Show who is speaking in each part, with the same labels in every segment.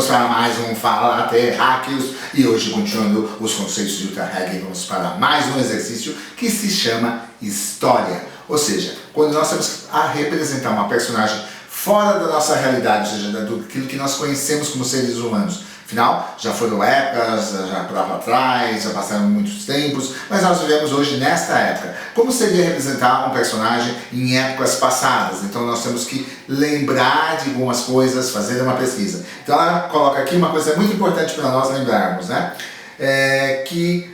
Speaker 1: para mais um Fala Terráqueos e hoje, continuando os conceitos de Uta Hagen, vamos para mais um exercício que se chama História. Ou seja, quando nós temos a representar uma personagem fora da nossa realidade, ou seja, daquilo que nós conhecemos como seres humanos. Afinal, já foram épocas, já para trás, já passaram muitos tempos, mas nós vivemos hoje nesta época. Como seria representar um personagem em épocas passadas? Então nós temos que lembrar de algumas coisas, fazer uma pesquisa. Então ela coloca aqui uma coisa muito importante para nós lembrarmos, né? Que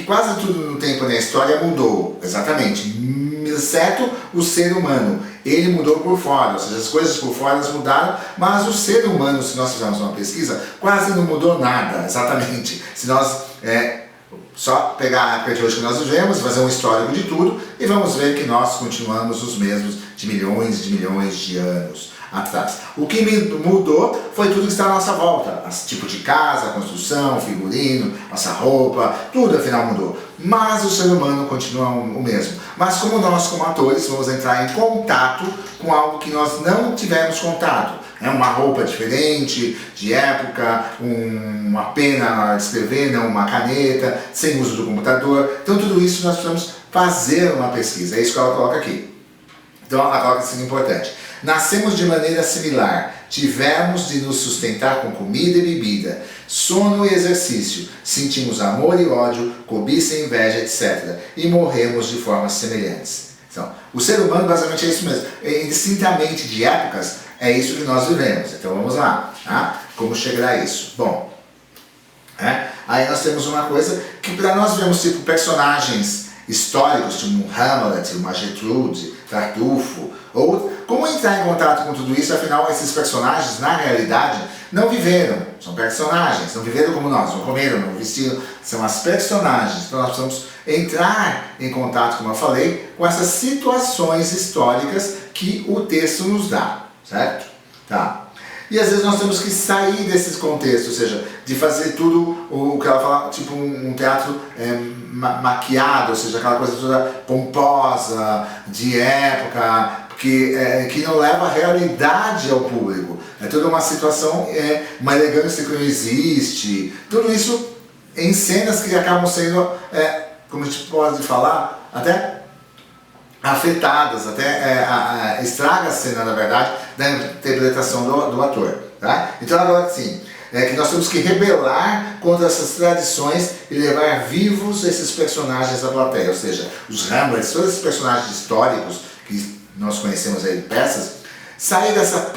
Speaker 1: quase tudo no tempo da história mudou, exatamente, exceto o ser humano. Ele mudou por fora, ou seja, as coisas por fora mudaram, mas o ser humano, se nós fizermos uma pesquisa, quase não mudou nada, exatamente. Se nós só pegar a época de hoje que nós vivemos, fazer um histórico de tudo, e vamos ver que nós continuamos os mesmos de milhões de anos atrás. O que mudou foi tudo que está à nossa volta, tipo de casa, construção, figurino, nossa roupa, tudo afinal mudou. Mas o ser humano continua o mesmo. Mas como nós, como atores, vamos entrar em contato com algo que nós não tivemos contato. Uma roupa diferente, de época, uma pena na hora de escrever, não uma caneta, sem uso do computador. Então tudo isso nós precisamos fazer uma pesquisa. É isso que ela coloca aqui. Então ela coloca isso importante. Nascemos de maneira similar, tivemos de nos sustentar com comida e bebida, sono e exercício, sentimos amor e ódio, cobiça e inveja, etc. E morremos de formas semelhantes. Então, o ser humano basicamente é isso mesmo. Indistintamente de épocas, é isso que nós vivemos. Então vamos lá, tá? Como chegar a isso? Bom, aí nós temos uma coisa que para nós vemos tipo personagens históricos, tipo um Hamlet, uma Gertrude, Tartufo, ou como entrar em contato com tudo isso, afinal esses personagens na realidade não viveram, são personagens, não viveram como nós, não comeram, não vestiram, são as personagens. Então nós precisamos entrar em contato, como eu falei, com essas situações históricas que o texto nos dá, certo? Tá. E às vezes nós temos que sair desses contextos, ou seja, de fazer tudo o que ela fala, tipo um teatro maquiado, ou seja, aquela coisa toda pomposa, de época, que não leva a realidade ao público. É toda uma situação, uma elegância que não existe, tudo isso em cenas que acabam sendo, como a gente pode falar, até afetadas, até estraga a cena, na verdade, da interpretação do ator. Tá? Então agora sim, que nós temos que rebelar contra essas tradições e levar vivos esses personagens à plateia, ou seja, os Hamlets, todos esses personagens históricos que nós conhecemos aí de peças, sair dessa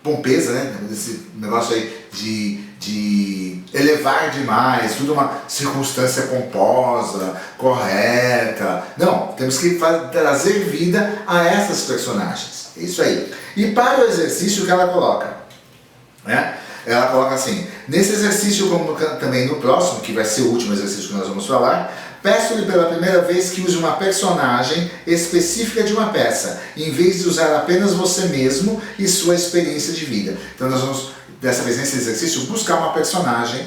Speaker 1: pompeza, né, desse negócio aí de elevar demais, tudo uma circunstância pomposa, correta. Não, temos que trazer vida a essas personagens. É isso aí. E para o exercício que ela coloca, né? Ela coloca assim: nesse exercício, como também no próximo, que vai ser o último exercício que nós vamos falar, peço-lhe pela primeira vez que use uma personagem específica de uma peça, em vez de usar apenas você mesmo e sua experiência de vida. Então nós vamos, dessa vez nesse exercício, buscar uma personagem,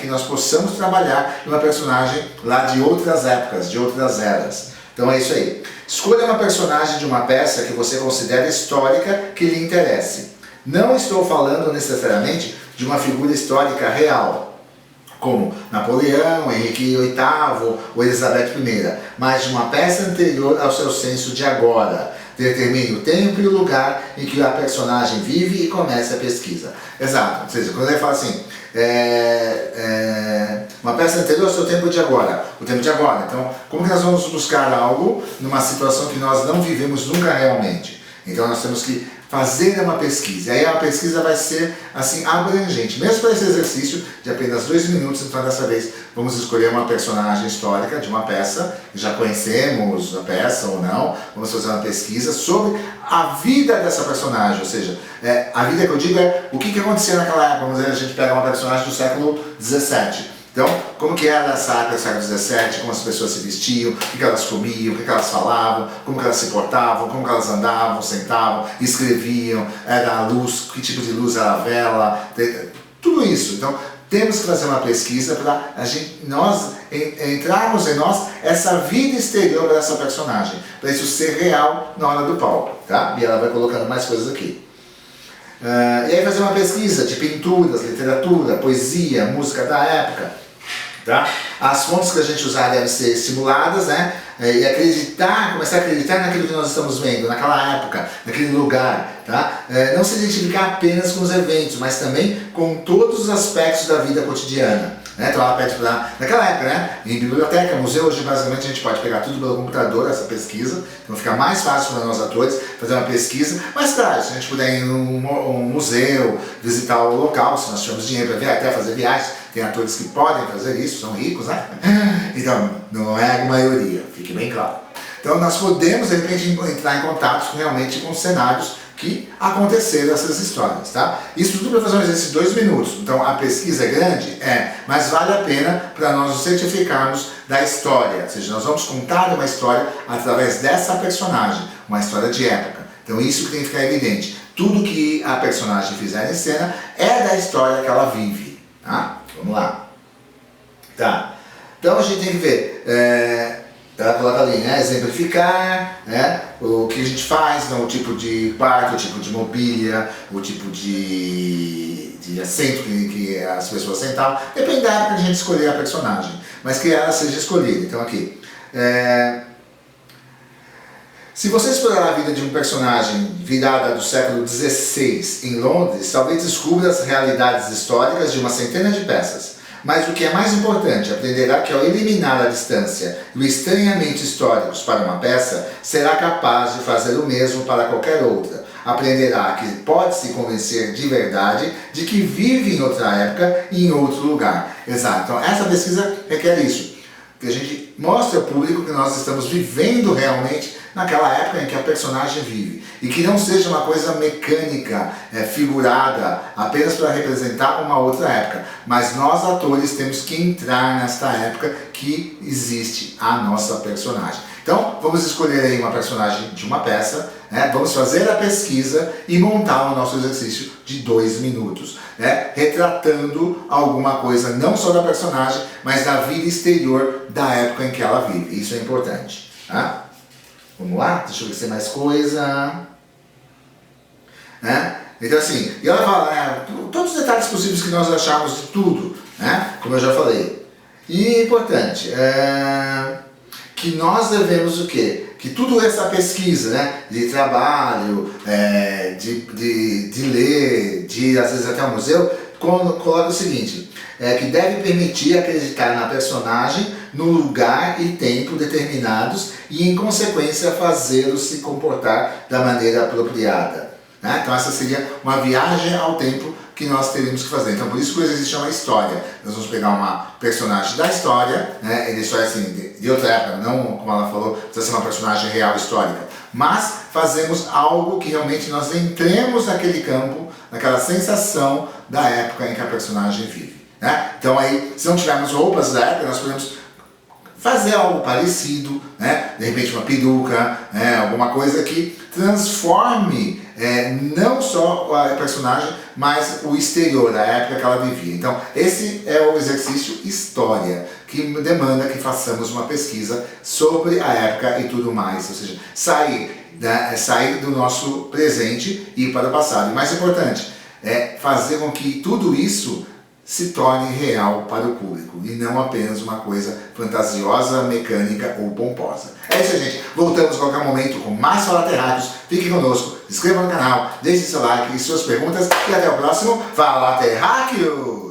Speaker 1: que nós possamos trabalhar uma personagem lá de outras épocas, de outras eras. Então é isso aí. Escolha uma personagem de uma peça que você considera histórica que lhe interesse. Não estou falando necessariamente de uma figura histórica real, como Napoleão, Henrique VIII ou Elizabeth I, mas de uma peça anterior ao seu senso de agora. Determine o tempo e o lugar em que a personagem vive e comece a pesquisa. Exato, ou seja, quando ele fala assim, uma peça anterior ao seu tempo de agora, o tempo de agora. Então, como que nós vamos buscar algo numa situação que nós não vivemos nunca realmente? Então nós temos que fazer uma pesquisa. E aí a pesquisa vai ser assim abrangente. Mesmo para esse exercício de apenas 2 minutos, então dessa vez vamos escolher uma personagem histórica de uma peça, já conhecemos a peça ou não, vamos fazer uma pesquisa sobre a vida dessa personagem, ou seja, a vida que eu digo é o que acontecia naquela época. Vamos dizer, a gente pega uma personagem do século XVII. Então, como que era essa época do século XVII, como as pessoas se vestiam, o que elas comiam, o que elas falavam, como que elas se portavam, como que elas andavam, sentavam, escreviam, era a luz, que tipo de luz era a vela, tudo isso. Então, temos que fazer uma pesquisa para nós entrarmos em nós essa vida exterior dessa personagem, para isso ser real na hora do palco, tá? E ela vai colocando mais coisas aqui. E aí fazer uma pesquisa de pinturas, literatura, poesia, música da época. Tá? As fontes que a gente usar devem ser estimuladas, né? E acreditar, começar a acreditar naquilo que nós estamos vendo, naquela época, naquele lugar. Tá? Não se identificar apenas com os eventos, mas também com todos os aspectos da vida cotidiana. Né? Então ela pede para, naquela época, né? Em biblioteca, museu, hoje basicamente a gente pode pegar tudo pelo computador, essa pesquisa, então fica mais fácil para nós atores fazer uma pesquisa. Mas claro, se a gente puder ir num museu, visitar o local, se nós tivermos dinheiro para até fazer viagens, tem atores que podem fazer isso, são ricos, né? Então, não é a maioria, fique bem claro. Então nós podemos, de repente, entrar em contato realmente com cenários que aconteceram essas histórias, tá? Isso tudo para fazer um exercício de 2 minutos. Então a pesquisa é grande? É, mas vale a pena para nós nos certificarmos da história. Ou seja, nós vamos contar uma história através dessa personagem, uma história de época. Então isso que tem que ficar evidente. Tudo que a personagem fizer em cena é da história que ela vive, tá? Vamos lá. Tá. Então a gente tem que ver... Ela coloca ali, né? Exemplificar, né? O que a gente faz, né? O tipo de quarto, o tipo de mobília, o tipo de assento que as pessoas sentavam. Depende da época que a gente escolher a personagem, mas que ela seja escolhida. Então aqui, se você explorar a vida de um personagem virada do século XVI em Londres, talvez descubra as realidades históricas de uma centena de peças. Mas o que é mais importante, aprenderá que ao eliminar a distância e o estranhamento históricos para uma peça, será capaz de fazer o mesmo para qualquer outra. Aprenderá que pode se convencer de verdade de que vive em outra época e em outro lugar. Exato. Então essa pesquisa requer isso. Que a gente mostre ao público que nós estamos vivendo realmente naquela época em que a personagem vive. E que não seja uma coisa mecânica, figurada, apenas para representar uma outra época. Mas nós, atores, temos que entrar nesta época que existe a nossa personagem. Então, vamos escolher aí uma personagem de uma peça, né? Vamos fazer a pesquisa e montar o nosso exercício de 2 minutos, né? Retratando alguma coisa, não só da personagem, mas da vida exterior da época em que ela vive. Isso é importante, tá? Vamos lá? Deixa eu ver se tem mais coisa. Né? Então assim, e ela fala, todos os detalhes possíveis que nós achamos de tudo, né? Como eu já falei. E é importante, que nós devemos o quê? Que tudo essa pesquisa, né? De trabalho, de ler, de ir às vezes até ao museu, coloca o seguinte, que deve permitir acreditar na personagem no lugar e tempo determinados e, em consequência, fazê-lo se comportar da maneira apropriada. Né? Então essa seria uma viagem ao tempo que nós teríamos que fazer. Então por isso que o exercício chama história. Nós vamos pegar uma personagem da história, né? E história assim, de outra época, não como ela falou, precisa ser uma personagem real histórica. Mas fazemos algo que realmente nós entremos naquele campo, naquela sensação da época em que a personagem vive. Né? Então aí, se não tivermos roupas da época, nós podemos fazer algo parecido, né? De repente uma peruca, né? Alguma coisa que transforme não só a personagem, mas o exterior, da época que ela vivia. Então esse é o exercício história, que demanda que façamos uma pesquisa sobre a época e tudo mais, ou seja, sair do nosso presente e ir para o passado. E mais importante, fazer com que tudo isso se torne real para o público e não apenas uma coisa fantasiosa, mecânica ou pomposa. É isso, gente. Voltamos a qualquer momento com mais Fala Terráqueos. Fique conosco, se inscreva no canal, deixe seu like e suas perguntas e até o próximo Fala Terráqueos!